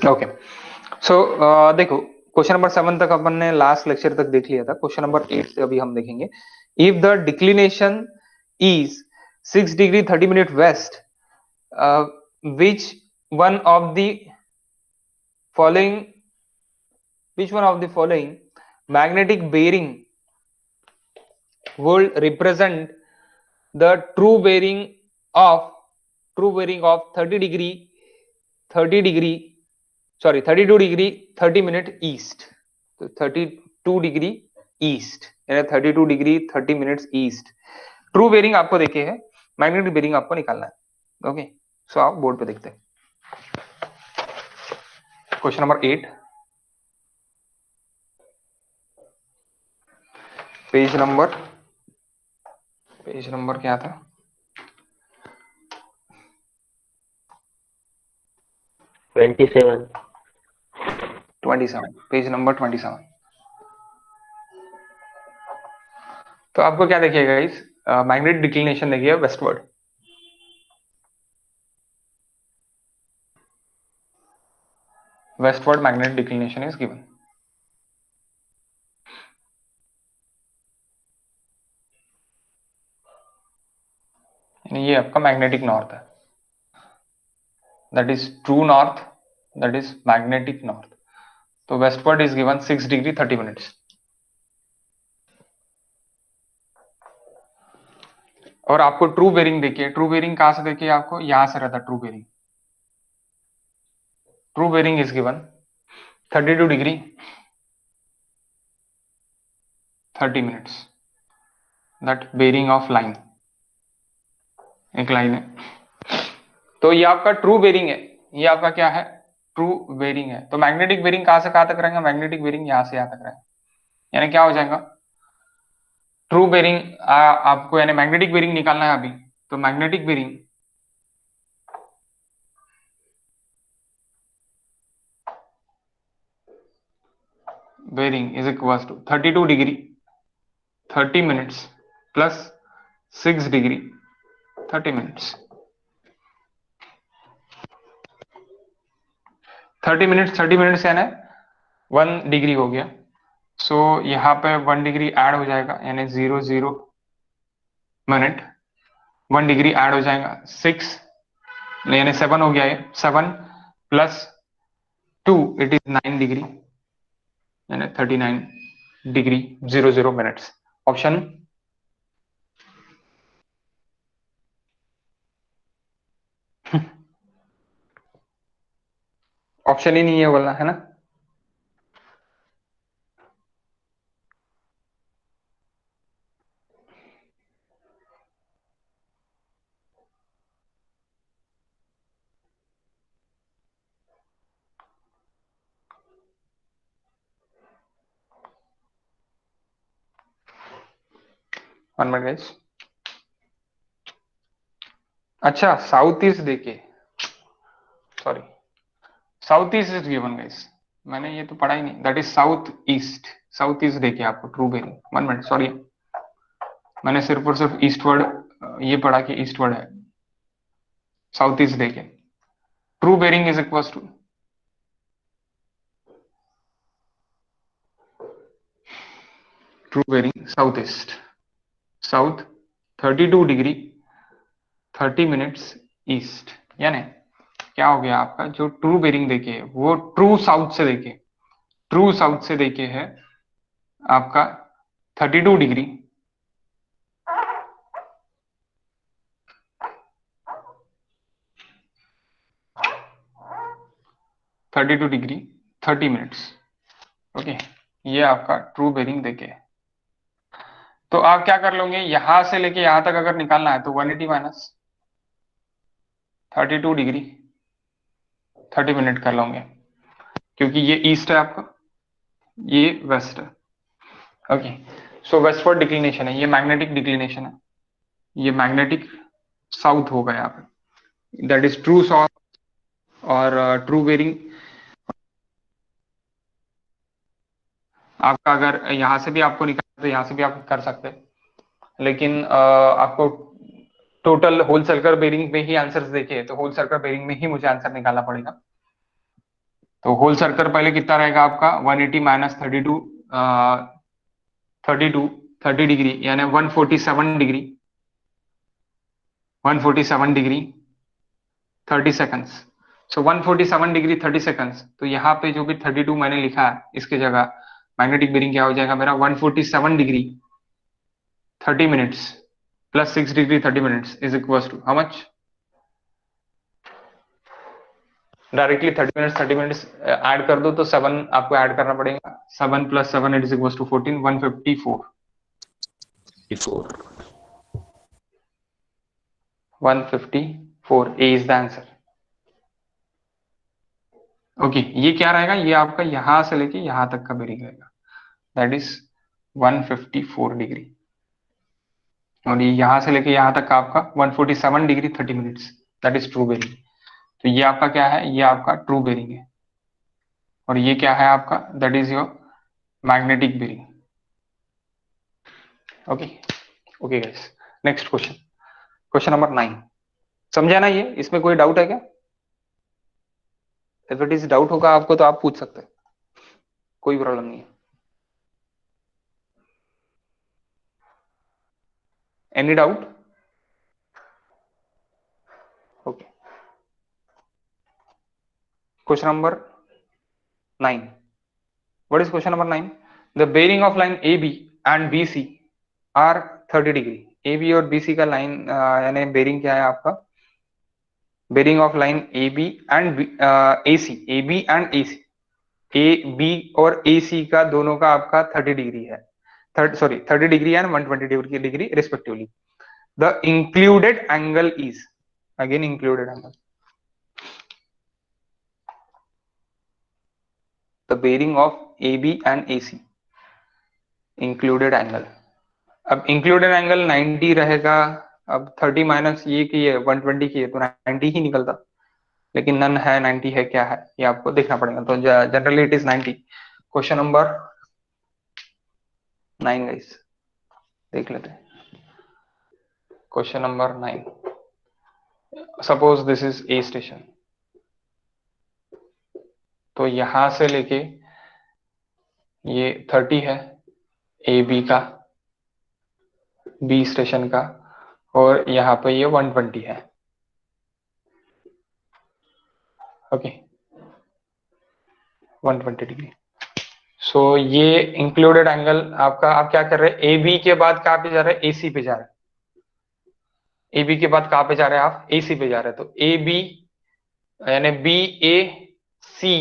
Okay, सो देखो question number 7 तक अपन ने लास्ट लेक्चर तक देख लिया था। क्वेश्चन नंबर 8 से अभी हम देखेंगे। If the declination is 6 degree 30 minute west, which one of the following magnetic bearing would represent the true bearing of 32 degree 30 minute east। तो 32 डिग्री ईस्ट यानी 32 degree 30 minutes east true bearing आपको देखे है, magnetic bearing आपको निकालना है। Okay, सो आप board पे देखते हैं क्वेश्चन नंबर 8, पेज नंबर क्या था? 27, पेज नंबर 27। तो आपको क्या देखिएगा इस मैग्नेटिक डिक्लिनेशन देखिए westward. Westward magnetic declination is given. ये आपका मैग्नेटिक नॉर्थ है, that is true north, that is magnetic north. तो westward is given 6 degree 30 minutes. और आपको ट्रू बेरिंग देखिए, ट्रू बेरिंग कहां से देखिए, आपको यहां से रहता true bearing. True bearing is given 32 degree 30 minutes, that bearing of line, एक लाइन है। तो ये आपका ट्रू बेरिंग है, ये आपका क्या है, ट्रू बेरिंग है। तो मैग्नेटिक बेरिंग कहां से कहां तक रहेंगे, मैग्नेटिक बेरिंग यहां से यहां तक रहेंगे, यानी क्या हो जाएगा ट्रू बेरिंग आपको यानी मैग्नेटिक बेरिंग निकालना है अभी। तो magnetic bearing is equal to 32 degree 30 minutes plus 6 degree 30 minutes. 30 minutes यानी 1 डिग्री हो गया। सो यहाँ पे 1 डिग्री ऐड हो जाएगा, यानी 0 मिनट 1 डिग्री ऐड हो जाएगा, 6 यानी 7 हो गया। ये 7 प्लस 2 इट इज 9 डिग्री, यानी 39 डिग्री 00 मिनट्स। ऑप्शन ऑप्शन ही नहीं है बोलना है ना। One minute guys. अच्छा, साउथ ईस्ट देखिए, sorry south east is given guys, मैंने ये तो पढ़ा ही नहीं, that is south east. South east देखिए आपको ट्रू बेरिंग, 1 मिनट सॉरी, मैंने सिर्फ और सिर्फ ईस्टवर्ड ये पढ़ा कि ईस्टवर्ड है। साउथ ईस्ट देखिए, true bearing is equal to true bearing south east, south 32 degree 30 minutes east, यानी क्या हो गया आपका जो ट्रू बेरिंग देखे वो ट्रू साउथ से देखे, ट्रू साउथ से देखे है आपका 32 डिग्री 32 डिग्री 30 मिनट्स। ओके, ये आपका ट्रू बेरिंग देखे। तो आप क्या कर लोगे, यहां से लेके यहां तक अगर निकालना है तो 180 माइनस 32 डिग्री 30 मिनट कर लोगे, क्योंकि ये ईस्ट है आपका, ये वेस्ट है। ओके, सो वेस्टवर्ड डिक्लिनेशन है, ये मैग्नेटिक डिक्लिनेशन है, ये मैग्नेटिक साउथ होगा यहाँ पे, दैट इज ट्रू साउथ। और ट्रू बेरिंग आपका अगर यहां से भी आपको निकालना तो यहां से भी आप कर सकते हैं, लेकिन आपको टोटल होल सर्कल बेरिंग में ही आंसर्स देखे तो होल सर्कल बेरिंग में ही मुझे आंसर निकालना पड़ेगा। तो होल सर्कल पहले कितना रहेगा आपका 180 माइनस 32 32 30 डिग्री यानी 147 डिग्री 147 डिग्री 30 सेकंड्स। सो 147 डिग्री 30 सेकंड्स। तो यहाँ पे जो भी 32 मैंने लिखा है इसके जगह मैग्नेटिक बेरिंग क्या हो जाएगा मेरा 147 degree 30 minutes plus 6 degree 30 minutes is equal to how much? Directly 30 minutes add कर दो तो 7 आपको ऐड करना पड़ेगा। 7 plus 7 it is equal to 14 154 154 A is the answer. Okay ये क्या रहेगा? ये आपका यहां से लेके यहां तक का बेरिंग रहेगा दैट इज 154 डिग्री और ये यहां से लेके यहां तक का आपका 147 degree 30 minutes that is true bearing. तो ये आपका क्या है? ये आपका ट्रू बेरिंग है और ये क्या है आपका? That is your magnetic bearing. Okay okay guys next question, question number 9। समझा ना? ये इसमें कोई डाउट है क्या? इफ इट इज डाउट होगा आपको तो आप पूछ सकते हैं, कोई प्रॉब्लम नहीं है। Any doubt? Okay question number 9। What is question number 9? The bearing of line A B and B C are 30 degree. A B और बी सी का लाइन यानी बेरिंग क्या है आपका? Bearing of line A B and A C, A B and A C, A B और A सी का दोनों का आपका 30 डिग्री है। 30 degree and 120 degree respectively. The included angle is, again included angle, the bearing of A B and A C included angle. अब included angle 90 रहेगा। अब 30 minus ये की है 120 की है तो 90 ही निकलता, लेकिन नन है 90 है क्या है ये आपको देखना पड़ेगा। तो generally it is 90। Question number 9 guys देख लेते हैं। Question number 9, suppose this is a station. तो यहां से लेके ये 30 है ए बी का, बी स्टेशन का, और यहाँ पे ये 120 है। Okay 120 degree. सो ये इंक्लूडेड एंगल आपका, आप क्या कर रहे हैं? ए बी के बाद कहाँ पे जा रहे हैं? ए सी पे जा रहे हैं। ए बी के बाद कहाँ पे जा रहे हैं आप? ए सी पे जा रहे हैं। तो ए बी यानी बी ए सी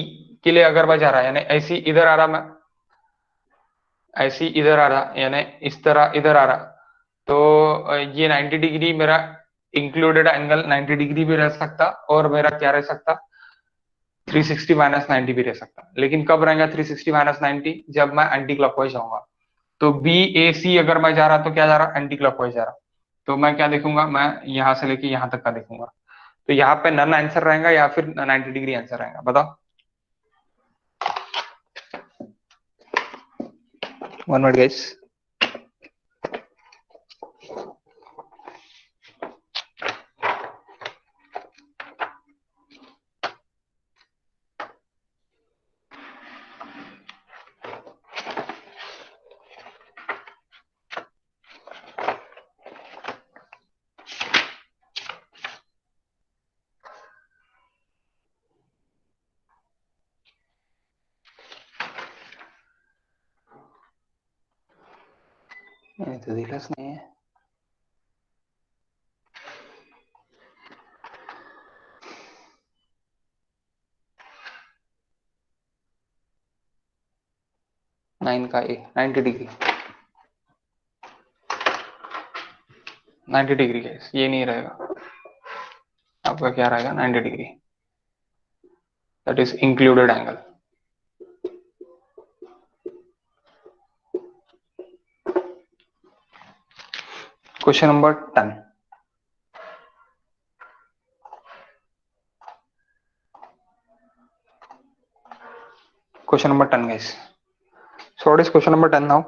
के लिए अगर मैं जा रहा है यानी ऐसी इधर आ रहा, मैं ऐसी इधर आ रहा यानी इस तरह इधर आ रहा, तो ये 90 डिग्री मेरा इंक्लूडेड एंगल 90 डिग्री भी रह सकता और मेरा क्या रह सकता? 360 माइनस 90 भी रह सकता। लेकिन कब रहेगा 360 माइनस 90? जब मैं एंटी क्लॉकवाइज जाऊंगा। तो बी ए सी अगर मैं जा रहा तो क्या जा रहा? एंटी क्लॉकवाइज जा रहा। तो मैं क्या देखूंगा? मैं यहां से लेके यहां तक का देखूंगा। तो यहाँ पे नन आंसर रहेगा या फिर 90 डिग्री आंसर रहेगा? बताओ। 1 मिनट गाइस। ये तो दिलस नहीं है। नाइन का ए 90 डिग्री, 90 डिग्री गाइस, ये नहीं रहेगा आपका। क्या रहेगा? 90 degree, that is included angle. Question number 10। Question number 10 guys. So what is question number 10 now?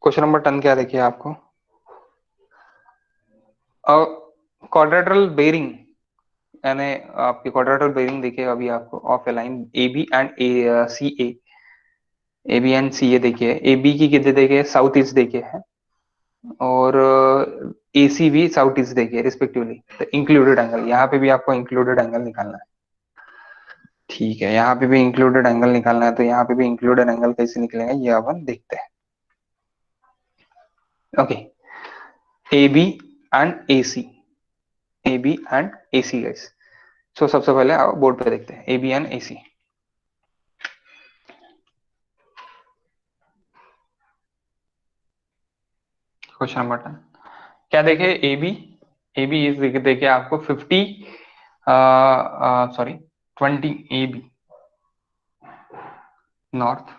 Question number 10 क्या देखिए आपको? क्वाड्रेटरल बेरिंग, यानी आपकी क्वाड्रेटरल बेरिंग देखिए अभी आपको of a line A B and C A B and C A देखिए, A B की कितने देखिए साउथ ईस्ट देखिए है, और ए सी भी साउथ ईस्ट देखिए रिस्पेक्टिवली। तो इंक्लूडेड एंगल, यहाँ पे भी आपको इंक्लूडेड एंगल निकालना है। ठीक है, यहाँ पे भी इंक्लूडेड एंगल निकालना है, तो यहाँ पे भी इंक्लूडेड एंगल कैसे निकलेगा ये अपन देखते हैं। Okay, A B and A C, A B and A C guys. So सबसे पहले बोर्ड पे देखते हैं ए बी एंड ए सी। क्वेश्चन नंबर 10 क्या देखे, ए बी इज देखिए आपको 50 sorry 20 A B north,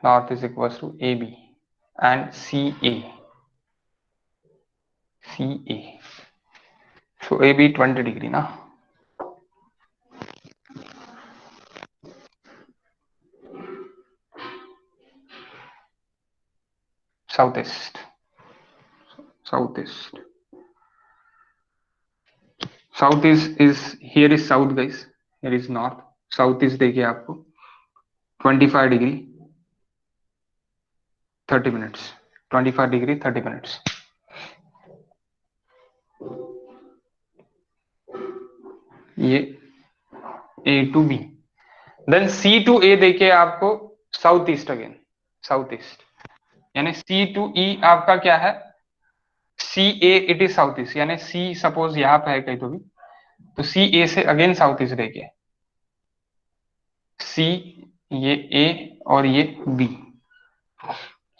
north is equal to A B and C A, C A. So A B 20 degree ना, south east, south east, south east is here is south guys, here is north, south east देखिए आपको 25 degree 30 minutes, 25 degree 30 minutes. ये A to B, then C to A देखिए आपको south east again, south east, यानी C to E आपका क्या है, C A it is south east, यानी सी सपोज यहाँ पे है कहीं तो भी, तो सी ए से अगेन साउथ ईस्ट देखिए, सी ये ए और ये बी,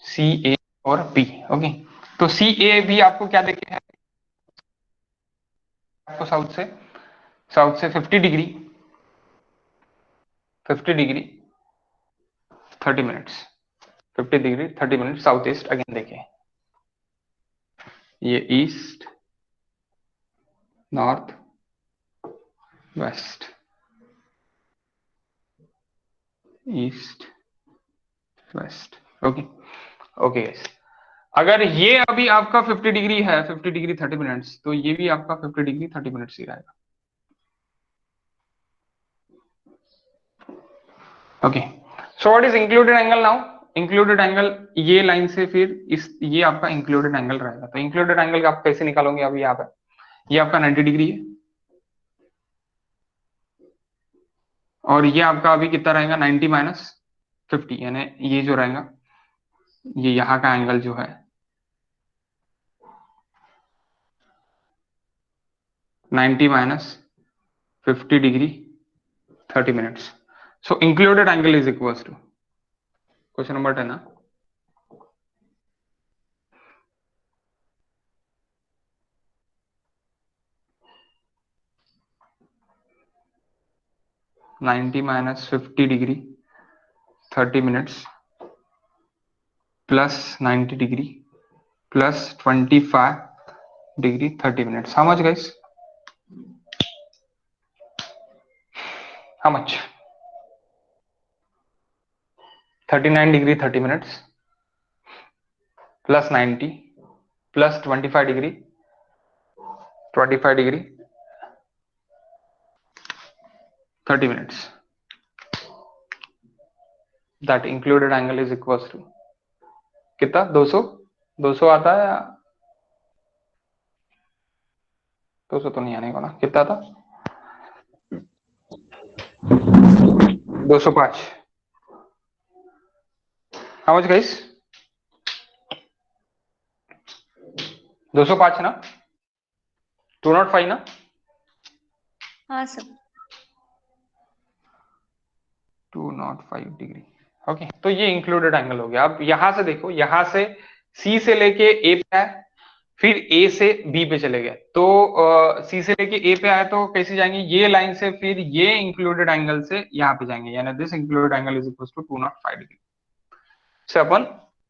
सी ए और बी। ओके, तो सी ए भी आपको क्या देखे है आपको साउथ से 50 degree 30 minutes, 50 degree 30 minute south east again देखे, ये east north west, east west. Okay okay guys, अगर ये अभी आपका 50 डिग्री है, 50 डिग्री 30 मिनट्स, तो ये भी आपका 50 डिग्री 30 मिनट्स ही रहेगा। Okay, so what is included angle now, included angle ये लाइन से फिर इस ये आपका इंक्लूडेड एंगल रहेगा। तो इंक्लूडेड एंगल आप कैसे निकालोगे, अभी यहाँ पे ये आपका 90 डिग्री है, और ये आपका अभी कितना रहेगा 90 माइनस 50, यानी ये जो रहेगा ये यहाँ का एंगल जो है 90 minus 50 degree 30 minutes. So included angle is equal to, question number 10 ना, ninety minus 50 degree 30 minutes plus 90 degree plus 25 degree 30 minutes. How much guys, how much, 39 degree 30 minutes plus 90 plus 25 degree 30 minutes, that included angle is equal to कितना 200, 200 आता है या 200 तो नहीं आने को ना, कितना था 205। हाउ मच गाइस, 205 ना, 205 ना। हाँ सर। 205 डिग्री। ओके, तो ये इंक्लूडेड एंगल हो गया। अब यहां से देखो, यहां से सी से लेके ए पे आए, फिर ए से बी पे चले गए, तो सी से लेके ए पे आए तो कैसे जाएंगे, ये लाइन से फिर ये इंक्लूडेड एंगल से यहाँ पे जाएंगे, यानी this included angle is equal to 205 degree से अपन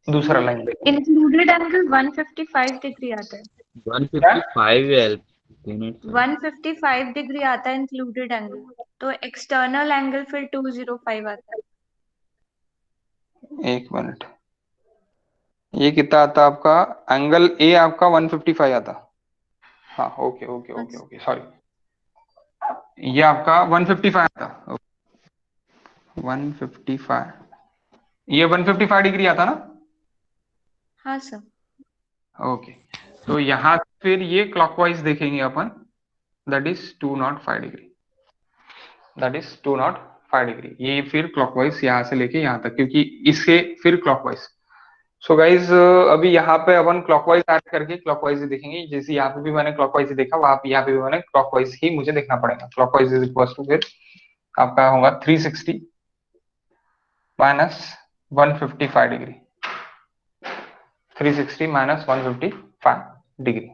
दूसरा लाइन देखेंगे। इंक्लूडेड एंगल 155 डिग्री आता है, 155 है 155 डिग्री आता है इंक्लूडेड एंगल, तो एक्सटर्नल एंगल फिर 205 आता है। एक मिनट, ये कितना आता आपका? एंगल ए आपका 155 आता। हाँ ओके ओके ओके अच्छा, ओके सॉरी, ये आपका 155 आता। 155, ये 155 डिग्री आता ना? हाँ सर। ओके, तो यहाँ फिर ये क्लॉकवाइज देखेंगे अपन, that is 205 degree, that is 205 degree. ये फिर क्लॉकवाइज यहाँ से लेके यहाँ तक, क्योंकि इसके फिर क्लॉकवाइज। सो गाइज अभी यहाँ पे अपन क्लॉकवाइज ऐड करके क्लॉकवाइज ही देखेंगे। जैसे यहाँ पे भी मैंने क्लॉकवाइज ही देखा, वहां पे यहाँ पे भी मैंने क्लॉकवाइज ही मुझे देखना पड़ेगा। क्लॉकवाइज इज इक्वल टू फिर आपका होगा 360 माइनस 155 डिग्री, 360 माइनस 155 डिग्री।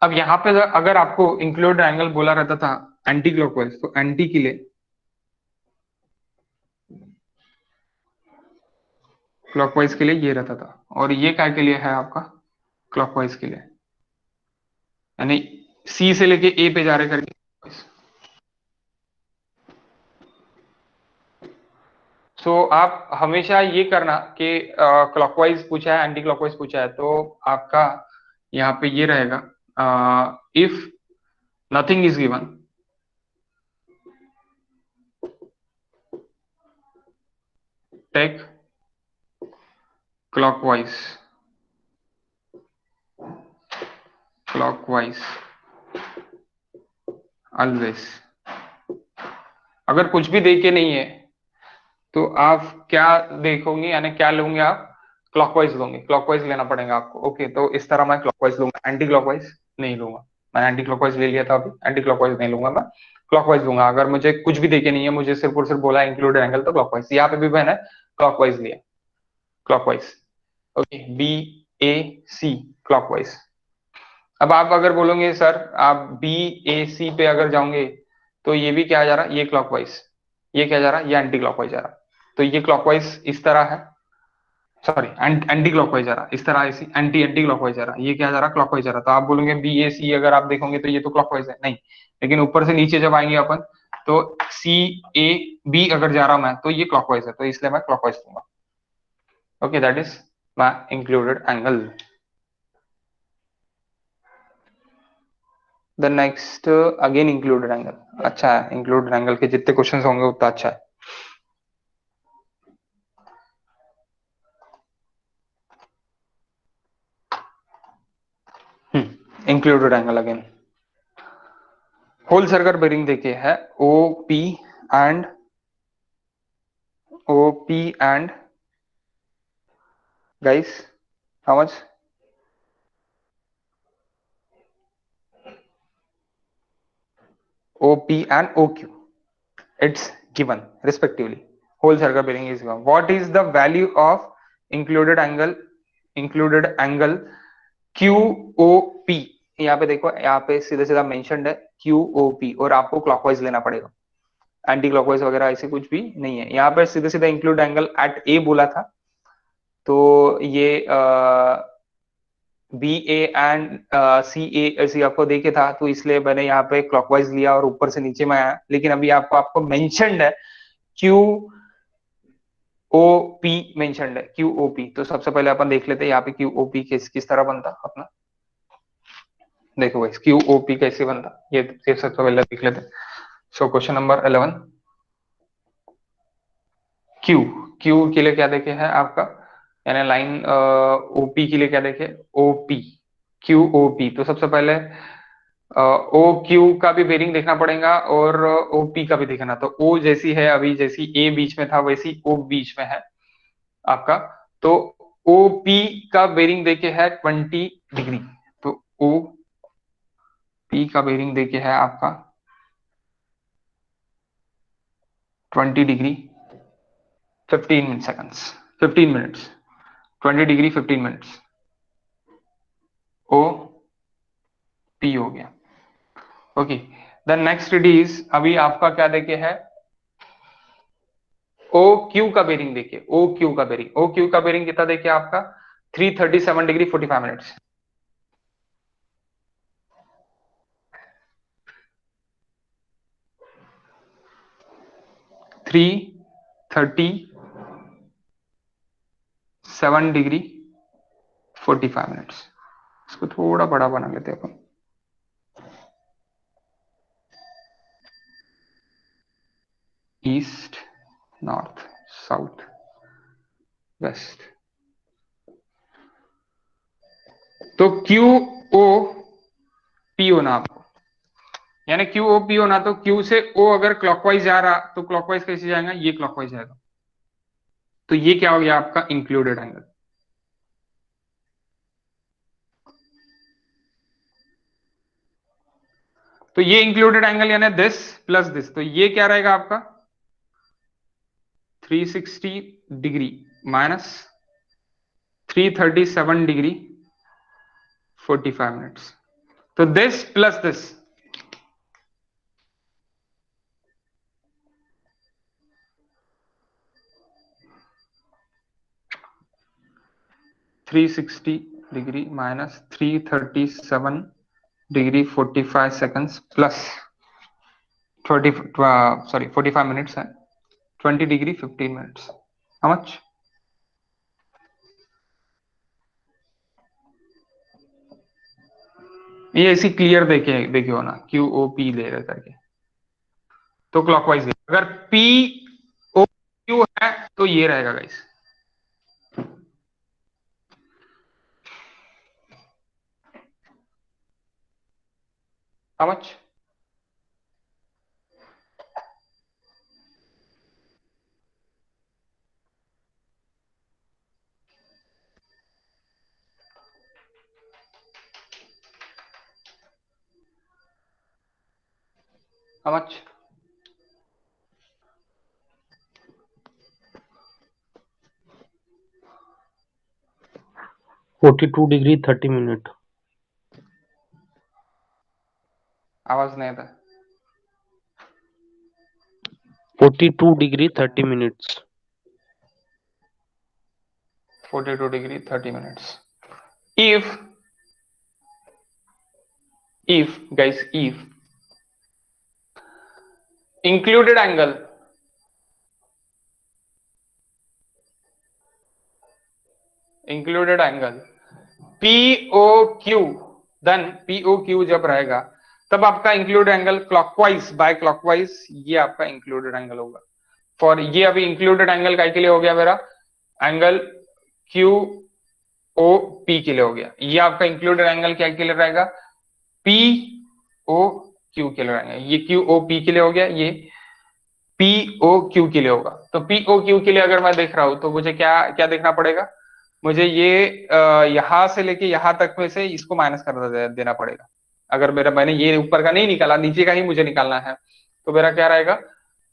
अब यहाँ पे अगर आपको इंक्लूड एंगल बोला रहता था एंटी क्लॉकवाइज, तो एंटी के लिए क्लॉकवाइज के लिए ये रहता था, और ये क्या के लिए है आपका? क्लॉकवाइज के लिए, यानी सी से लेके ए पे जा रहे करके। सो आप हमेशा ये करना कि क्लॉकवाइज पूछा है एंटी क्लॉकवाइज पूछा है, तो आपका यहाँ पे ये रहेगा, if nothing is given, take clockwise, clockwise always. अगर कुछ भी देखे नहीं है तो आप क्या देखोगे, यानी क्या लोगे आप? क्लॉकवाइज लोगे, क्लॉकवाइज लेना पड़ेगा आपको। ओके, तो इस तरह मैं क्लॉकवाइज लूंगा, एंटी क्लॉकवाइज नहीं लूंगा। मैंने एंटी क्लॉकवाइज ले लिया था, अभी एंटी क्लॉकवाइज नहीं लूंगा मैं, क्लॉकवाइज लूंगा। अगर मुझे कुछ भी देखे नहीं है, मुझे सिर्फ और सिर्फ बोला इंक्लूड एंगल, तो क्लॉकवाइज। यहाँ पे भी मैंने क्लॉकवाइज लिया, क्लॉकवाइज। ओके, बी ए सी क्लॉकवाइज। अब आप अगर बोलोगे सर आप बी ए सी पे अगर जाओगे, तो ये भी क्या जा रहा, ये क्लॉकवाइज, ये क्या जा रहा, ये एंटी क्लॉकवाइज जा रहा। तो ये क्लॉकवाइज इस तरह है, सॉरी एंटी क्लॉकवाइज जा रहा इस तरह, ऐसी एंटी एंटी क्लॉकवाइज जा रहा, ये क्या जा रहा, क्लॉकवाइज जा रहा। तो आप बोलोगे बी ए सी, अगर आप देखोगे तो ये तो क्लॉकवाइज है नहीं, लेकिन ऊपर से नीचे जब आएंगे अपन, तो सी ए बी अगर जा रहा मैं, तो ये क्लॉकवाइज है, तो इसलिए मैं क्लॉकवाइज दूंगा। Okay, that is my included angle. The next again included angle. अच्छा है, इंक्लूडेड एंगल के जितने क्वेश्चन होंगे उतना अच्छा है। Included angle again, whole circle bearing देखे है, O P and O P and guys how much? OP and OQ, it's given respectively. Whole circle bearing is given. What is the value of included angle, included angle QOP? यहाँ पे देखो, यहाँ पे सीधा सीधा mentioned है QOP, और आपको क्लॉकवाइज लेना पड़ेगा, एंटी क्लॉकवाइज वगैरह ऐसे कुछ भी नहीं है। यहाँ पे सीधा सीधा इंक्लूड एंगल एट ए बोला था, तो ये बी ए एंड सी ए ऐसे आपको देखे था, तो इसलिए मैंने यहाँ पे क्लॉकवाइज लिया और ऊपर से नीचे में आया। लेकिन अभी आपको आपको मेंशन्ड है क्यू ओ पी, मेंशन्ड है क्यू ओ पी। तो सबसे पहले अपन देख लेते हैं यहाँ पे क्यू ओ पी किस तरह बनता अपना। देखो भाई क्यू ओ पी कैसे बनता, ये सबसे पहले देख लेते हैं। So question number 11, Q, Q के लिए क्या देखे है आपका, यानी लाइन ओपी के लिए क्या देखे, ओपी, क्यू ओ पी। तो सबसे पहले ओ क्यू का भी बेरिंग देखना पड़ेगा, और ओ पी का भी देखना। तो ओ जैसी है अभी, जैसी ए बीच में था वैसी ओ बीच में है आपका। तो ओ पी का बेरिंग देके है 20 डिग्री, तो ओ पी का बेरिंग देके है आपका 20 degree 15 seconds, 15 minutes, 20 degree 15 minutes, O P हो गया। Okay, then next it is, अभी आपका क्या देखे है, ओ क्यू का बेरिंग देखिए, ओ क्यू का बेरिंग, ओ क्यू का बेरिंग कितना देखिए आपका 337 डिग्री 45 मिनट्स, 337 7 डिग्री 45 मिनट्स। इसको थोड़ा बड़ा बना लेते हैं अपन। East, north, south, west. तो क्यू ओ पी होना आपको, यानी क्यू ओ पी होना, तो क्यू से ओ अगर क्लॉकवाइज जा रहा तो क्लॉकवाइज कैसे जाएगा, ये क्लॉकवाइज जाएगा। तो ये क्या हो गया आपका इंक्लूडेड एंगल। तो ये इंक्लूडेड एंगल यानी दिस प्लस दिस, तो ये क्या रहेगा आपका 360 डिग्री माइनस 337 डिग्री 45 मिनट्स। तो this plus this, degree minus 337 degree 45 seconds plus 45 minutes है 20 डिग्री 15 मिनट्स। How much? ये ऐसी क्लियर देखे हो ना, क्यू ओ पी ले रहे करके, तो क्लॉकवाइज। अगर पी ओ क्यू है तो ये रहेगा guys. How much? How much? $42 degree 30 minute. आवाज नहीं आता। 42 degree 30 minutes. 42 degree 30 minutes. if guys, if included angle POQ, then POQ जब रहेगा तब आपका include angle clockwise by clockwise, ये आपका इंक्लूडेड एंगल होगा। फॉर ये अभी इंक्लूडेड एंगल काय के लिए हो गया मेरा, एंगल QOP के लिए हो गया। ये आपका इंक्लूडेड एंगल क्या के लिए रहेगा, POQ के लिए रहेगा। ये QOP के लिए हो गया, ये POQ के लिए होगा। तो POQ के लिए अगर मैं देख रहा हूं तो मुझे क्या क्या देखना पड़ेगा, मुझे ये यहां से लेके यहां तक में से इसको माइनस कर देना पड़ेगा। अगर मैंने ये ऊपर का नहीं निकाला, नीचे का ही मुझे निकालना है, तो मेरा क्या रहेगा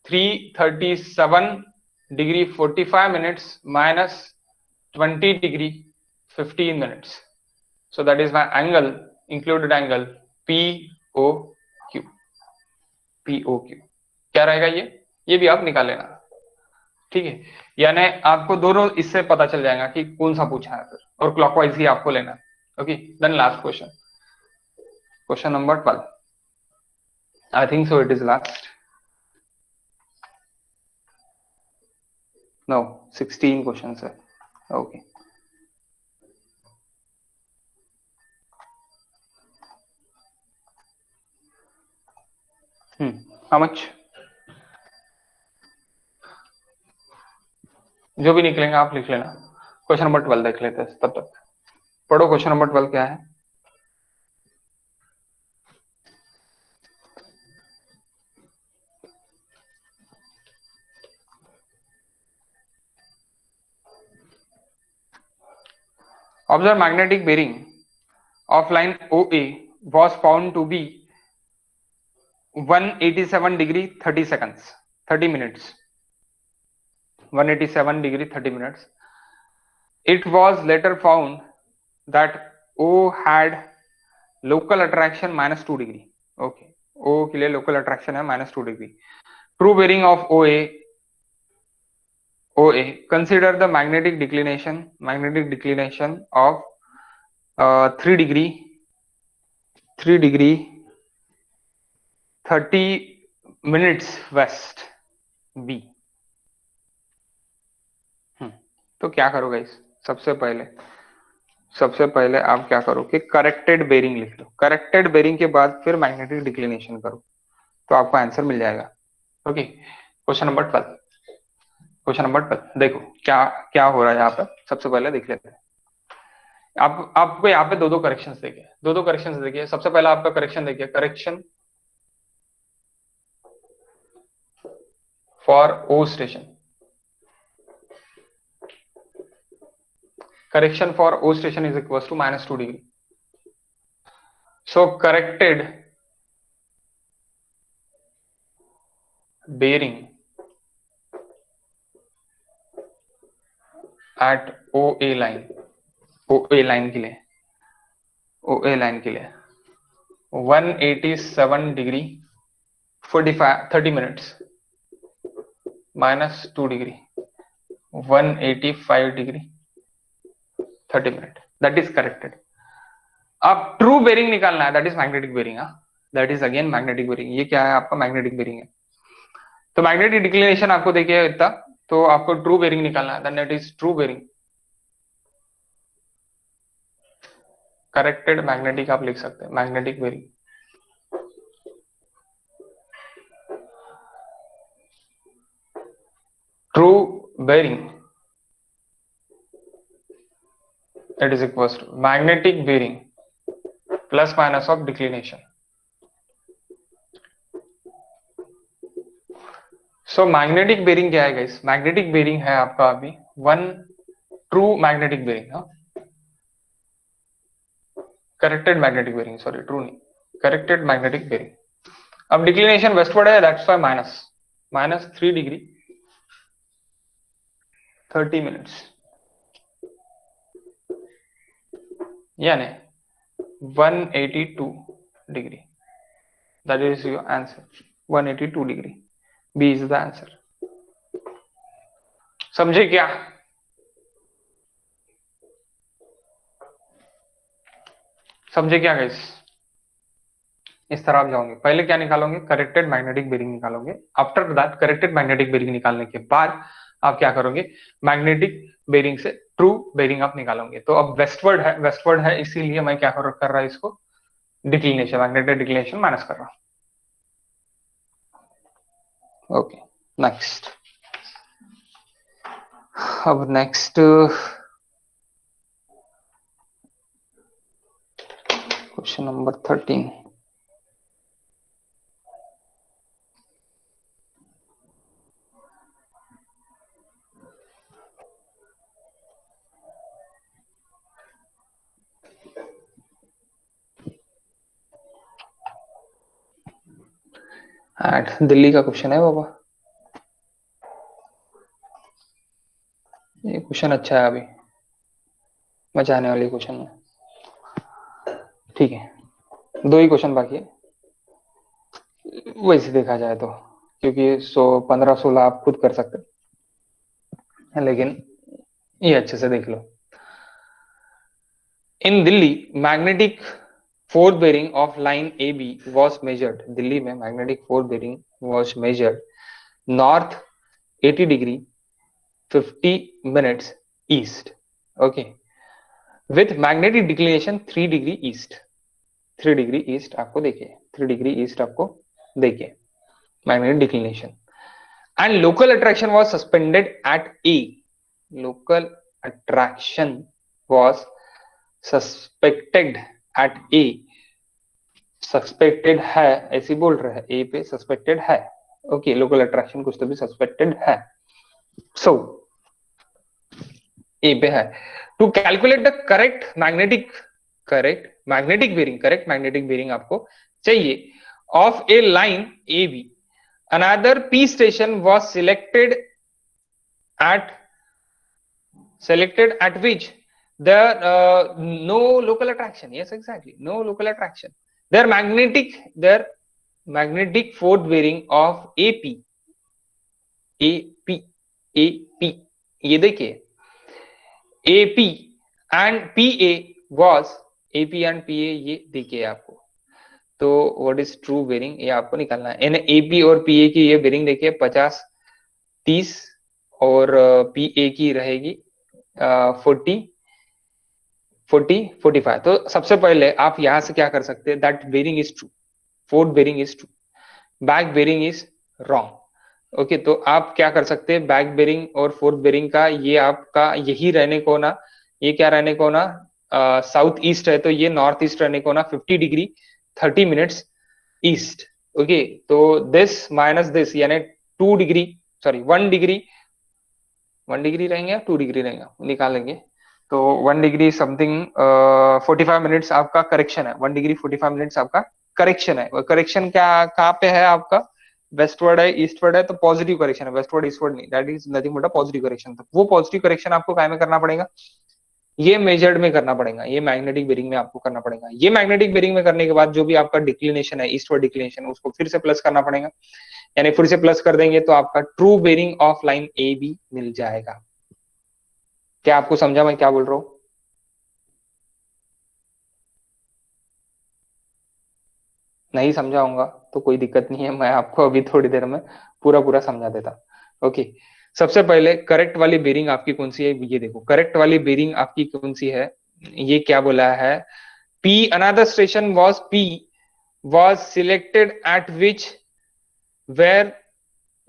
337 degree 45 minutes minus 20 degree 15 minutes. So that is my angle, included angle POQ। क्या रहेगा ये भी आप निकाल लेना, ठीक है। यानी आपको दोनों इससे पता चल जाएगा कि कौन सा पूछा है फिर, और क्लॉकवाइज ही आपको लेना। Okay, then last question, question number 12। I think so it is last. No, 16 question है। Okay, how much? जो भी निकलेंगे आप लिख लेना। क्वेश्चन नंबर 12 देख लेते हैं, तब तक पढ़ो। क्वेश्चन नंबर 12 क्या है? Observe magnetic bearing of line OA was found to be 187 degree 30 seconds 30 minutes 187 degree 30 minutes. It was later found that O had local attraction minus 2 degree. Okay, O के लिए local attraction है minus 2 degree. True bearing of OA, consider the magnetic declination of 3 degree 30 minutes west B। तो क्या करो guys, सबसे पहले आप क्या करो कि करेक्टेड बेरिंग लिख लो, करेक्टेड बेरिंग के बाद फिर मैग्नेटिक डिक्लिनेशन करो, तो आपको आंसर मिल जाएगा। Okay, question number 12, question number 12 देखो क्या क्या हो रहा है यहाँ पे, सबसे पहले देख लेते हैं। आपको यहाँ पे दो करेक्शंस देखिए, दो करेक्शंस देखिए। सबसे पहला आपका करेक्शन देखिए, correction for O station, correction for O station is equals to -2 degree. So corrected bearing at OA line, OA line के लिए, OA line के लिए 187 degree 30 minutes -2 degree 185 degree 30 minute, that is corrected. अब true bearing निकालना है, that is magnetic bearing. That is again magnetic bearing. ये क्या है आपका मैग्नेटिक बेरिंग है। तो मैग्नेटिक डिक्लिनेशन आपको देखिए इतना, तो आपको ट्रू बेरिंग निकालना है, that is true bearing. Corrected magnetic आप लिख सकते हैं, magnetic bearing. True bearing that is equals to magnetic bearing plus minus of declination. So magnetic bearing क्या है guys? Magnetic bearing है आपका अभी one true magnetic bearing, हाँ, corrected magnetic bearing, sorry true नहीं, corrected magnetic bearing। अब declination westward है, that's why -3 degree 30 minutes, यानी 182 degree, that is your answer, 182 degree, B is the answer। समझे क्या? समझे क्या गाइस? इस तरह आप जाओगे, पहले क्या निकालोगे? करेक्टेड मैग्नेटिक बेरिंग निकालोगे। After that corrected magnetic bearing निकालने के बाद आप क्या करोगे? मैग्नेटिक बेरिंग से ट्रू बेरिंग आप निकालोगे। तो अब वेस्टवर्ड है इसीलिए मैं क्या कर रहा है इसको डिक्लिनेशन, मैग्नेटिक डिक्लिनेशन माइनस कर रहा हूं। ओके नेक्स्ट, अब नेक्स्ट क्वेश्चन नंबर 13। दिल्ली का क्वेश्चन है बाबा, ये क्वेश्चन अच्छा है, अभी मजा आने वाली क्वेश्चन है। ठीक है, दो ही क्वेश्चन बाकी है वैसे देखा जाए तो, क्योंकि 15-16 आप खुद कर सकते हैं, लेकिन ये अच्छे से देख लो। In Delhi magnetic fore bearing of line AB was measured, Delhi में magnetic fore bearing was measured north 80 degree 50 minutes east, okay, with magnetic declination 3 degree east, 3 degree east आपको देखिए, 3 डिग्री ईस्ट आपको देखिए magnetic declination, and local attraction was suspended at a, local attraction was suspected at a, suspected है ऐसे बोल रहे हैं, ए पे सस्पेक्टेड है, ओके, लोकल अट्रैक्शन कुछ तो भी सस्पेक्टेड है, सो ए पे है। To calculate the correct magnetic bearing आपको चाहिए of a line A B, another P station was selected at which there no local attraction, yes exactly, no local attraction, their magnetic fourth bearing of AP ये देखिए AP and PA was, AP and PA ये देखिए आपको, तो what is true bearing ये आपको निकालना है। यानी AP और PA की ये बेरिंग देखिए 50-30 और PA की रहेगी 40 40 45। तो सबसे पहले आप यहां से क्या कर सकते हैं, that bearing is true, forth bearing is true, back bearing is wrong. Okay, तो आप क्या कर सकते हैं, बैक बेरिंग और फोर्थ बेरिंग का ये आपका यही रहने को ना, ये क्या रहने को ना, साउथ ईस्ट है, तो ये नॉर्थ ईस्ट रहने को ना 50 डिग्री 30 मिनट्स ईस्ट। ओके, तो दिस माइनस दिस यानी 2 डिग्री, सॉरी 1 डिग्री, 1 डिग्री रहेंगे या 2 डिग्री रहेंगे निकालेंगे, तो 1 डिग्री समथिंग 45 मिनट्स आपका करेक्शन है, 1 डिग्री 45 मिनट्स आपका करेक्शन है। करेक्शन क्या कहाँ पे है आपका, वेस्टवर्ड है ईस्टवर्ड है, तो पॉजिटिव करेक्शन है, वेस्टवर्ड ईस्टवर्ड नहीं, that is nothing but a positive correction. तो वो पॉजिटिव करेक्शन आपको काय में करना पड़ेगा, ये मेजर्ड में करना पड़ेगा, ये मैग्नेटिक बेरिंग में आपको करना पड़ेगा। ये मैग्नेटिक बेरिंग में करने के बाद जो भी आपका डिक्लिनेशन है, ईस्टवर्ड डिक्लिनेशन, उसको फिर से प्लस करना पड़ेगा, यानी फिर से प्लस कर देंगे तो आपका true bearing of line A B मिल जाएगा। क्या आपको समझा मैं क्या बोल रहा हूं? नहीं समझा होगा तो कोई दिक्कत नहीं है, मैं आपको अभी थोड़ी देर में पूरा पूरा समझा देता। ओके, सबसे पहले करेक्ट वाली बेरिंग आपकी कौन सी है, ये देखो करेक्ट वाली बेरिंग आपकी कौन सी है, ये क्या बोला है, P another station was selected at which where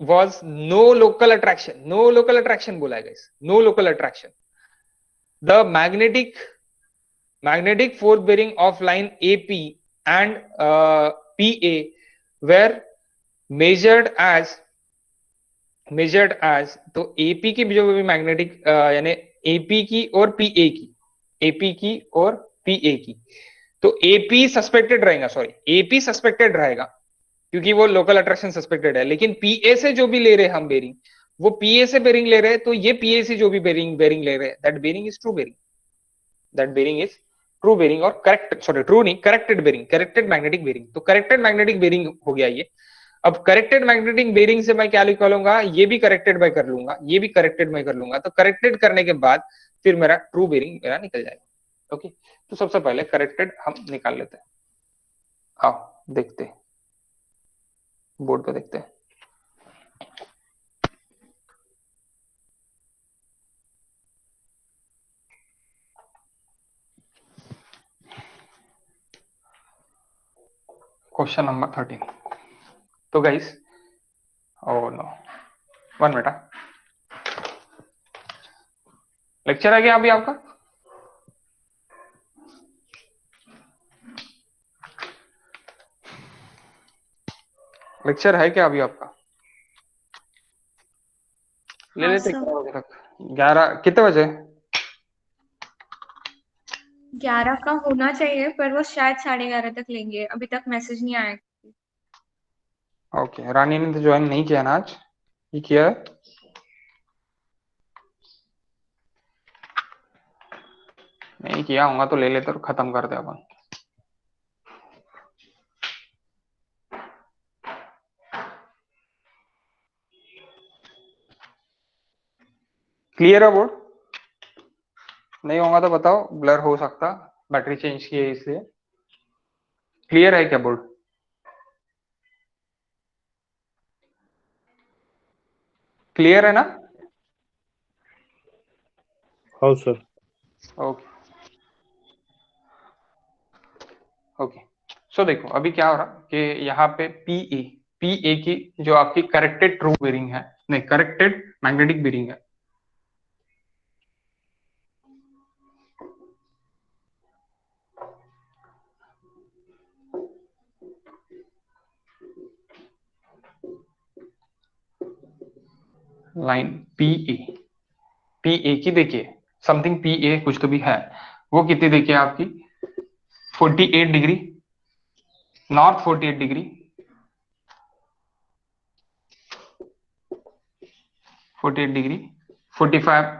was no local attraction बोला है guys, no local attraction, the magnetic force bearing of line AP and PA were measured as तो AP की जो भी मैग्नेटिक यानी AP की और PA की, AP की और PA की, तो AP सस्पेक्टेड रहेगा, सॉरी AP सस्पेक्टेड रहेगा क्योंकि वो लोकल अट्रैक्शन सस्पेक्टेड है, लेकिन PA से जो भी ले रहे हैं हम बेरिंग, वो PA से बेरिंग ले रहे हैं, तो ये PA से जो भी बेरिंग ले रहे हैं, that bearing is true bearing, that bearing is true bearing और करेक्ट, सॉरी ट्रू नहीं, corrected bearing, corrected magnetic bearing. तो करेक्टेड मैग्नेटिक बेरिंग हो गया ये। अब करेक्टेड मैग्नेटिक बेरिंग से मैं क्या निकालूंगा, ये भी करेक्टेड बाय कर लूंगा, ये भी करेक्टेड बाय कर लूंगा, तो करेक्टेड करने के बाद फिर मेरा ट्रू बेरिंग मेरा निकल जाएगा। ओके, तो सबसे पहले करेक्टेड हम निकाल लेते हैं, आओ देखते हैं, बोर्ड पे देखते हैं। Question number 13। तो guys, oh no, 1 minute, lecture आ गया अभी आपका, लेक्चर है क्या अभी आपका, ले लेते 11 बजे तक, 11 कितने बजे, 11 का होना चाहिए पर वो शायद 11:30 तक लेंगे, अभी तक मैसेज नहीं आया। ओके, रानी ने तो ज्वाइन नहीं किया ना आज, ये किया है, नहीं किया होगा तो ले लेते और खत्म कर दे अपन। क्लियर है बोर्ड, नहीं होगा तो बताओ, ब्लर हो सकता, बैटरी चेंज की है इसलिए। क्लियर है क्या बोर्ड, क्लियर है ना? हाँ सर। ओके ओके, सो देखो अभी क्या हो रहा कि यहाँ पे पी ए की जो आपकी करेक्टेड ट्रू बेरिंग है, नहीं करेक्टेड मैग्नेटिक बेरिंग है, लाइन पी ए की देखिए, समथिंग पी ए कुछ तो भी है, वो कितनी देखिए आपकी 48 degree north, 48 degree 48 degree 45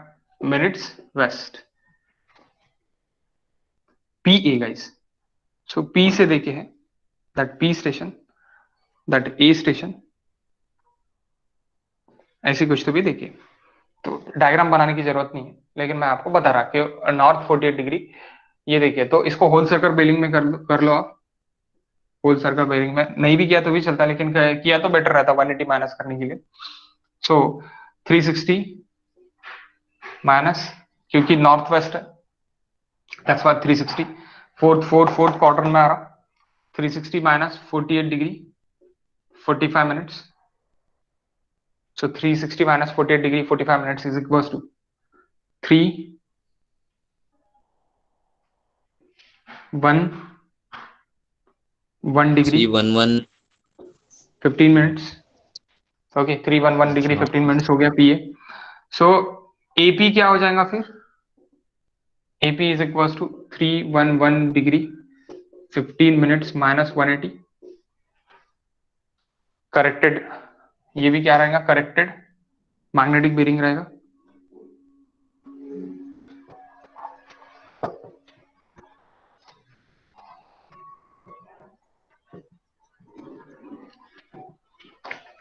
minutes west, P A guys. So P से देखे है that P station, that A station, ऐसी कुछ तो भी देखिए, तो डायग्राम बनाने की जरूरत नहीं है, लेकिन मैं आपको बता रहा कि नॉर्थ 48 डिग्री, ये देखिए, तो इसको होल सर्कल बेरिंग में कर लो आप, होल सर्कल बेरिंग में नहीं भी किया तो भी चलता, लेकिन किया तो बेटर रहता 180 माइनस करने के लिए। सो 360 माइनस क्योंकि नॉर्थ वेस्ट है, दैट्स व्हाई 360 फोर्थ क्वार्टर में आ रहा, 360 minus 48 degree 45 minutes, so 360 minus 48 degree 45 minutes is equals to 3 1 1 degree 311 15 minutes, okay 311 degree 15 minutes हो गया पीए। सो एपी क्या हो जाएगा फिर, AP is equals to 311 degree 15 minutes minus 180, corrected, ये भी क्या रहेगा, करेक्टेड मैग्नेटिक बेरिंग रहेगा।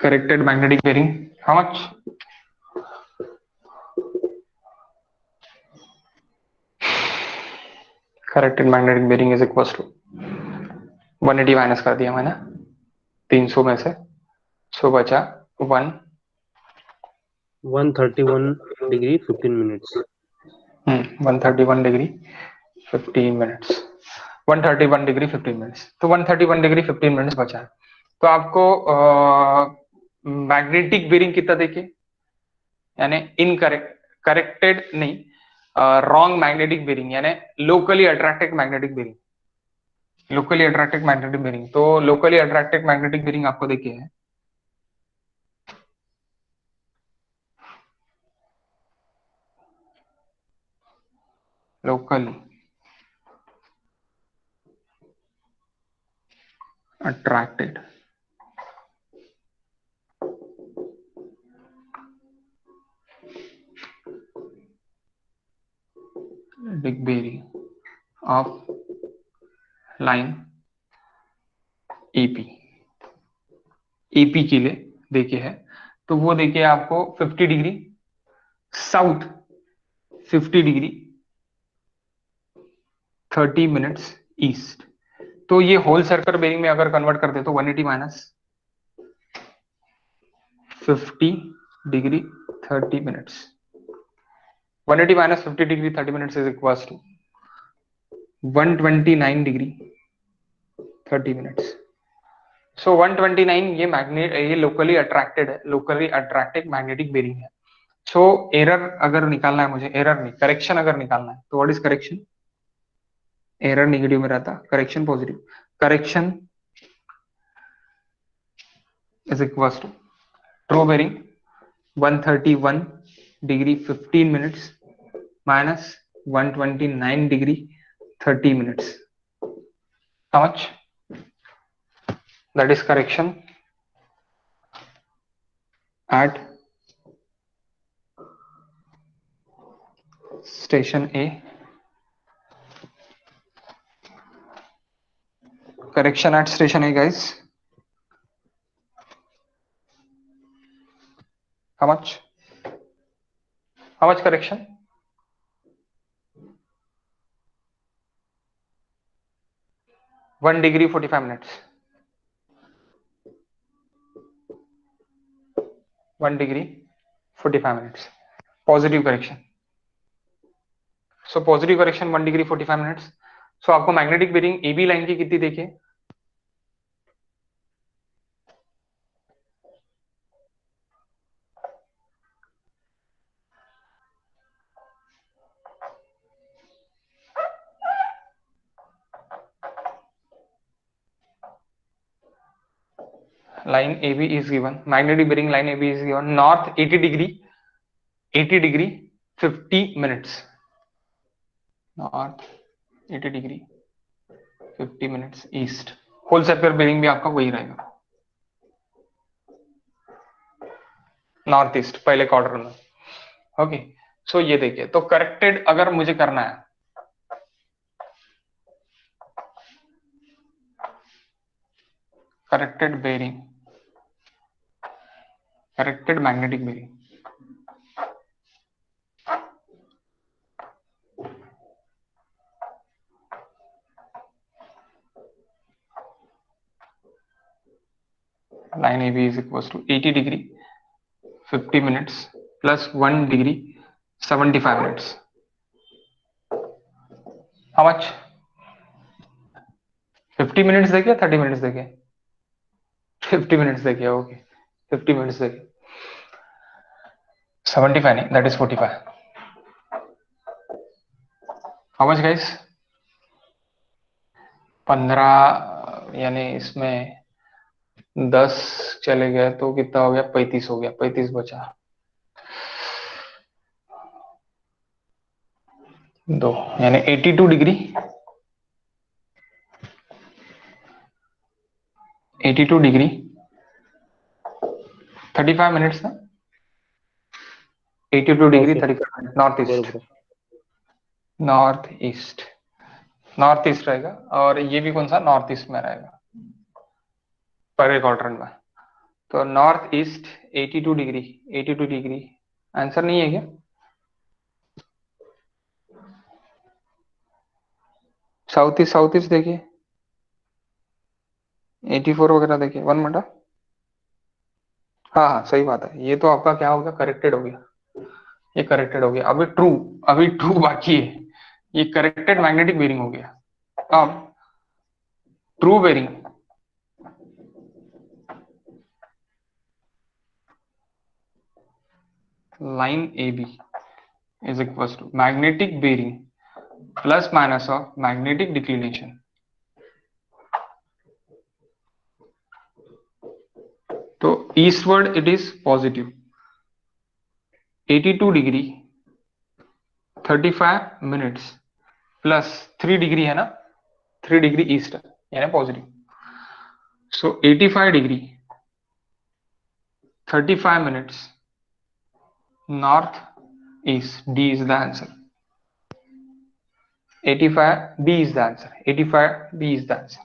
corrected magnetic bearing, how much, corrected magnetic bearing is equals to 180 minus कर दिया मैंने 300 में से, सो बचा 131 degree 15 minutes. 131 degree 15 minutes, 131 degree 15 minutes, तो 131 डिग्री 15 मिनट्स बचा है। तो आपको मैग्नेटिक बेरिंग कितना देखे, यानी इनकरेक्ट, करेक्टेड नहीं, रॉन्ग मैग्नेटिक बेरिंग यानी locally attracted magnetic bearing, locally attracted magnetic bearing. तो लोकली अट्रैक्टेड मैग्नेटिक बेरिंग आपको देखिए है locally attracted magnetic bearing of line EP, EP के लिए देखिए है, तो वो देखिए आपको 50 degree south, 50 degree 30 minutes east. तो ये होल सर्कल बेरिंग में अगर कन्वर्ट कर दे तो 180 minus 50 degree 30 minutes, 180 minus 50 degree 30 minutes is equals to 129 degree 30 minutes. So 129 ये मैग्नेट, ये लोकली अट्रैक्टेड है, लोकली अट्रैक्टेड मैग्नेटिक बेरिंग है। सो एरर अगर निकालना है मुझे, एरर नहीं करेक्शन अगर निकालना है, तो what is correction, error negative में रहता, correction positive, correction is equals to true bearing 131 degree 15 minutes minus 129 degree 30 minutes, how much, that is correction at station A, correction at station A guys, how much correction, 1 degree 45 minutes, 1 degree 45 minutes, positive correction, so positive correction 1 degree 45 minutes। so आपको magnetic bearing AB line की कितनी देखिए, line AB is given, magnetic bearing line AB is given, north 80 degree 50 minutes, north 80 degree 50 minutes east, whole circle bearing भी आपका वही रहेगा, north east पहले quarter में, ओके। सो ये देखिए, तो करेक्टेड अगर मुझे करना है, corrected bearing, corrected magnetic bearing, line AB is equals to 80 degree 50 minutes plus 1 degree 75 minutes, how much? 50 minutes देखिए, 30 मिनट्स देखिए? 50 मिनट्स देखिए, ओके 50 मिनट्स देखिए। 75 नहीं, that is 45। How much guys? 15 यानी इसमें 10 चले गए तो कितना हो गया? 35 हो गया, 35 बचा 2, यानी 82 डिग्री। 82 डिग्री 35 मिनट्स ना, 82 degree okay 35 minute north east. बरोबर. नॉर्थ ईस्ट, नॉर्थ ईस्ट रहेगा, और ये भी कौन सा? नॉर्थ ईस्ट में रहेगा पर क्वाड्रेंट में। तो north east 82 degree, 82 degree answer नहीं है क्या? साउथ ईस्ट, साउथ ईस्ट देखिए 84 वगैरह देखिए, 1 मिनट। हाँ हाँ सही बात है, ये तो आपका क्या हो गया? करेक्टेड हो गया, ये करेक्टेड हो गया। अभी ट्रू, अभी ट्रू बाकी है। ये करेक्टेड मैग्नेटिक बेरिंग हो गया। अब true bearing, line A B is equal to magnetic bearing plus minus of magnetic declination. तो eastward it is positive 82 degree 35 minutes plus 3 degree है ना, 3 डिग्री ईस्ट यानी positive. So 85 degree 35 minutes north east, D is the answer. 85 B is the answer, 85 B is the answer,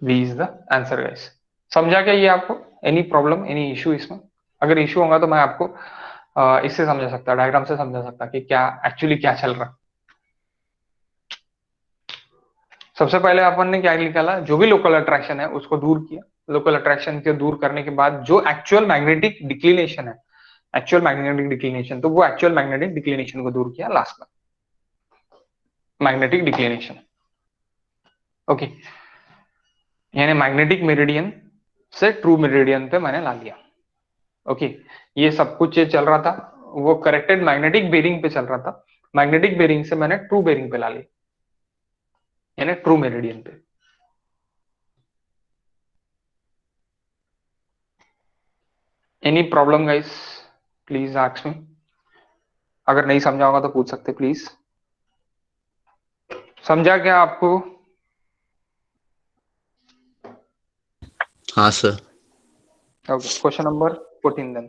B is the answer guys. समझा क्या ये आपको? Any problem, any issue इसमें? अगर issue होगा तो मैं आपको इससे समझा सकता, डायग्राम से समझा सकता कि क्या एक्चुअली क्या चल रहा। सबसे पहले अपन ने क्या निकाला? जो भी लोकल अट्रैक्शन है उसको दूर किया। लोकल अट्रैक्शन के दूर करने के बाद जो एक्चुअल मैग्नेटिक डिक्लिनेशन है, एक्चुअल मैग्नेटिक डिक्लिनेशन, तो वो एक्चुअल मैग्नेटिक डिक्लिनेशन को दूर किया लास्ट में, मैग्नेटिक डिक्लिनेशन। ओके, यानी मैग्नेटिक मेरिडियन से ट्रू मेरिडियन पे मैंने ला लिया। ओके, ये सब कुछ चल रहा था, वो करेक्टेड मैग्नेटिक बेरिंग पे चल रहा था। मैग्नेटिक बेरिंग से मैंने ट्रू बेरिंग पे ला लिया, यानी ट्रू मेरिडियन पे। Any problem guys? Please ask me. अगर नहीं समझा होगा तो पूछ सकते प्लीज। समझा क्या आपको? हाँ सर। Okay, question number 14 then.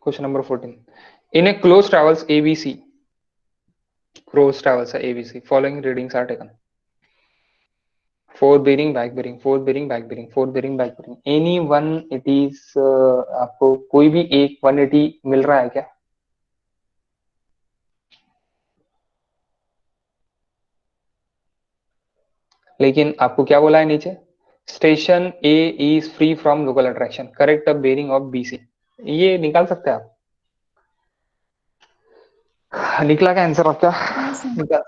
Question number 14, in a close traverse ABC, close traverse है ABC, following readings are taken. Fore bearing, back bearing, fore bearing, back bearing, fore bearing, back bearing, any one it is, आपको कोई भी एक 180 मिल रहा है क्या? लेकिन आपको क्या बोला है नीचे? Station A is free from local attraction, correct a bearing of BC. ये निकाल सकते हैं आप? निकला क्या आंसर आपका? हाँ सर, निकल,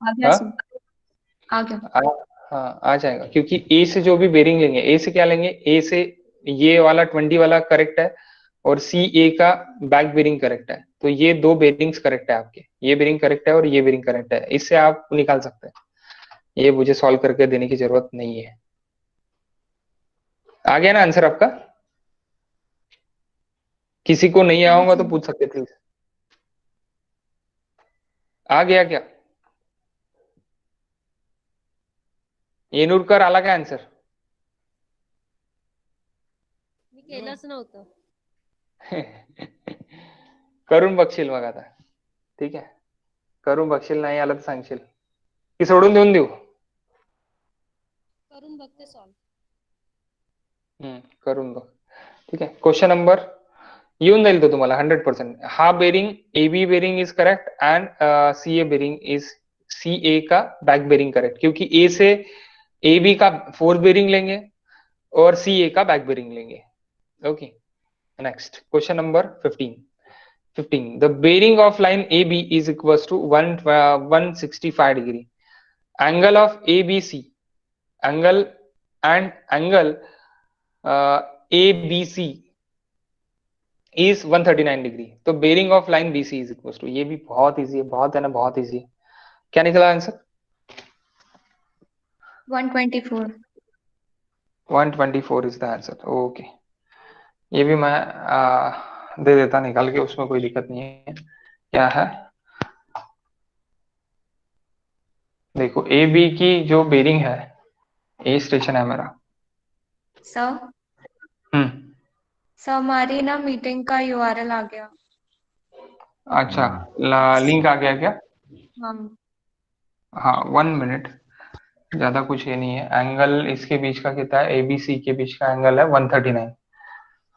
आ गया हाँ सर, आ गया। हाँ आ जाएगा, क्योंकि ए से जो भी बेरिंग लेंगे, ए से क्या लेंगे? ए से ये वाला 20 वाला करेक्ट है, और सी ए का बैक बेरिंग करेक्ट है, तो ये दो बेरिंग्स करेक्ट है आपके, ये बेरिंग करेक्ट है और ये बेरिंग करेक्ट है, इससे आप निकाल सकते हैं। ये मुझे सॉल्व करके देने की जरूरत नहीं है। आ गया ना आंसर आपका? किसी को नहीं हाँ आऊंगा तो सर, पूछ सकते थे। आ गया क्या? ये नूरकर आला का आंसर? मी केलंच नव्हतं. करून बघशील मग आता, ठीक आहे? करून बघशील, नाही आलं तर सांगशील की सोडून देऊन देऊ? करून बघते सॉल्व. करून बघ, ठीक आहे. क्वेश्चन नंबर येऊन जाईल तो तुम्हाला 100%. हा bearing A B bearing is correct and C A bearing is, C A का बैक बेरिंग करेक्ट, क्योंकि ए से ए बी का फोर्थ बेरिंग लेंगे और सी ए का बैक बेरिंग लेंगे, Okay, next question number 15. The bearing of line AB is equals to 165 degree. Angle of ABC, angle ABC is 139 degree. तो bearing of line BC is equal to, ये भी बहुत easy है, बहुत है ना, बहुत इजी है. क्या निकला answer? 124. 124 is the answer. Okay, ये भी मैं दे देता निकाल के, उसमें कोई दिक्कत नहीं है. क्या है, देखो ए बी की जो बेरिंग है, ए स्टेशन है मेरा. सर सर हमारी ना मीटिंग का URL आ गया. अच्छा, लिंक आ गया क्या? हाँ. हाँ, 1 मिनट, ज्यादा कुछ ये नहीं है. एंगल इसके बीच का कितना है? ABC के बीच का एंगल है 139.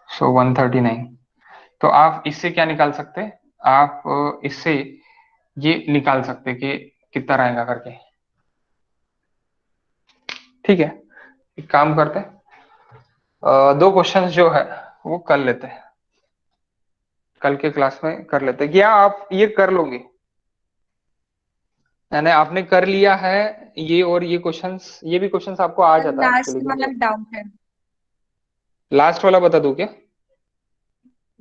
सो 139. तो आप इससे क्या निकाल सकते हैं? आप इससे ये निकाल सकते कि कितना रहेगा करके. ठीक है, एक काम करते हैं, 2 क्वेश्चंस जो है वो कर लेते हैं, कल के क्लास में कर लेते हैं. क्या आप ये कर लोगे? यानी आपने कर लिया है ये, और ये क्वेश्चंस, ये भी क्वेश्चंस आपको आ जाता है लास्ट एक्चुअली. वाला डाउट है. लास्ट वाला बता दूं क्या?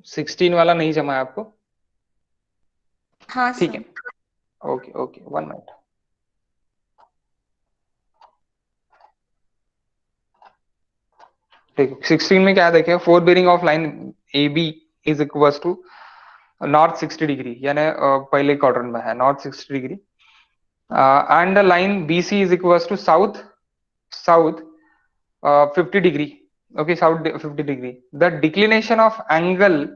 16 वाला नहीं जमा है आपको? हाँ ठीक है, सर. Okay okay, 1 minute. देखो 16 में क्या देखे, 4 bearing of line AB is equal to north 60 degree, यानी पहले क्वाड्रेंट में है north 60 degree. And the line BC is equal to south 50 degree. okay, south 50 degree. The declination of angle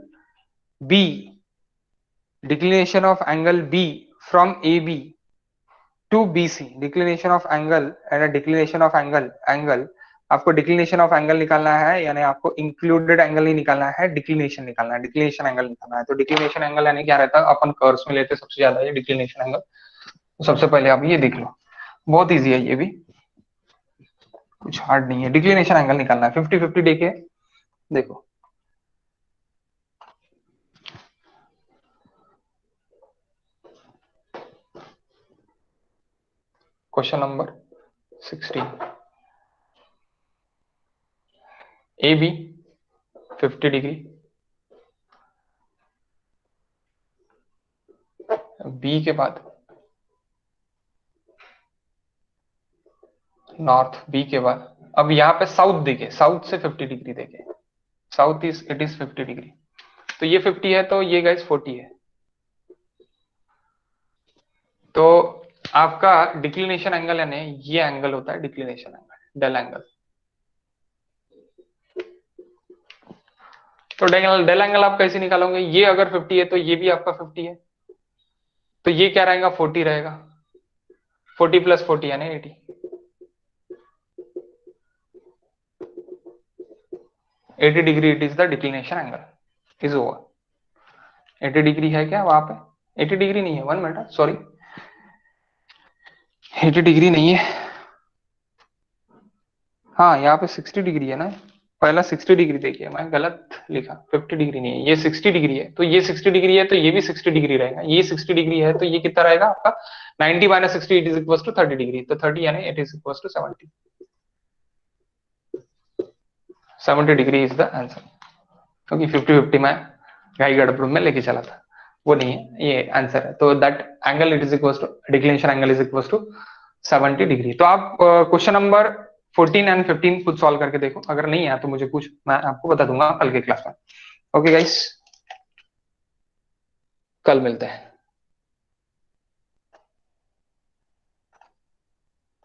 B from AB to BC, declination of angle and a declination of angle. आपको declination of angle निकालना है, यानी आपको included angle नहीं निकालना है, declination निकालना है, डिक्लिनेशन एंगल निकालना है. तो डिक्लिनेशन एंगल यानी क्या रहता है, अपन कर्व्स में लेते सबसे ज्यादा ये डिक्लिनेशन एंगल. तो सबसे पहले आप ये देख लो, बहुत इजी है, ये भी कुछ हार्ड नहीं है. डिक्लिनेशन एंगल निकालना है 50-50 देके. देखो question number 16. AB 50 degree, B के बाद नॉर्थ, B के बाद अब यहाँ पे साउथ देखे, साउथ से 50 डिग्री देखे, साउथ इट इज 50 डिग्री. तो ये 50 है, तो ये गाइस 40 है. तो आपका डिक्लिनेशन एंगल यानी ये एंगल होता है डिक्लिनेशन एंगल, डेल एंगल. तो डेल एंगल आप कैसे निकालोगे? ये अगर 50 है तो ये भी आपका 50 है, तो ये क्या रहेगा? 40 रहेगा. 40 प्लस 40 यानी 80. 80 degree it is the declination angle is over. 80 degree है क्या वहां पे? 80 डिग्री नहीं है, 1 मिनट, सॉरी, 80 डिग्री नहीं है. हाँ, यहाँ पे 60 डिग्री है ना, पहला 60 डिग्री देखिए, मैं गलत लिखा, 50 डिग्री नहीं है, ये 60 डिग्री है. तो ये 60 डिग्री है, तो ये भी 60 डिग्री रहेगा. ये 60 डिग्री है, तो ये कितना रहेगा आपका? 90 minus 60 it is equal to 30 degree. तो 30 यानी it is equal to 70. 70 degree is the answer. क्योंकि 50-50 में गाई गड़बड़ में लेके चला था, वो नहीं है, ये आंसर है. तो that angle it is equal to, declination angle is equal to 70 degree. तो आप क्वेश्चन नंबर 14 एंड 15 खुद सॉल्व करके देखो, अगर नहीं है तो मुझे पूछ, मैं आपको बता दूंगा कल के क्लास में. ओके गाइस, कल मिलते हैं.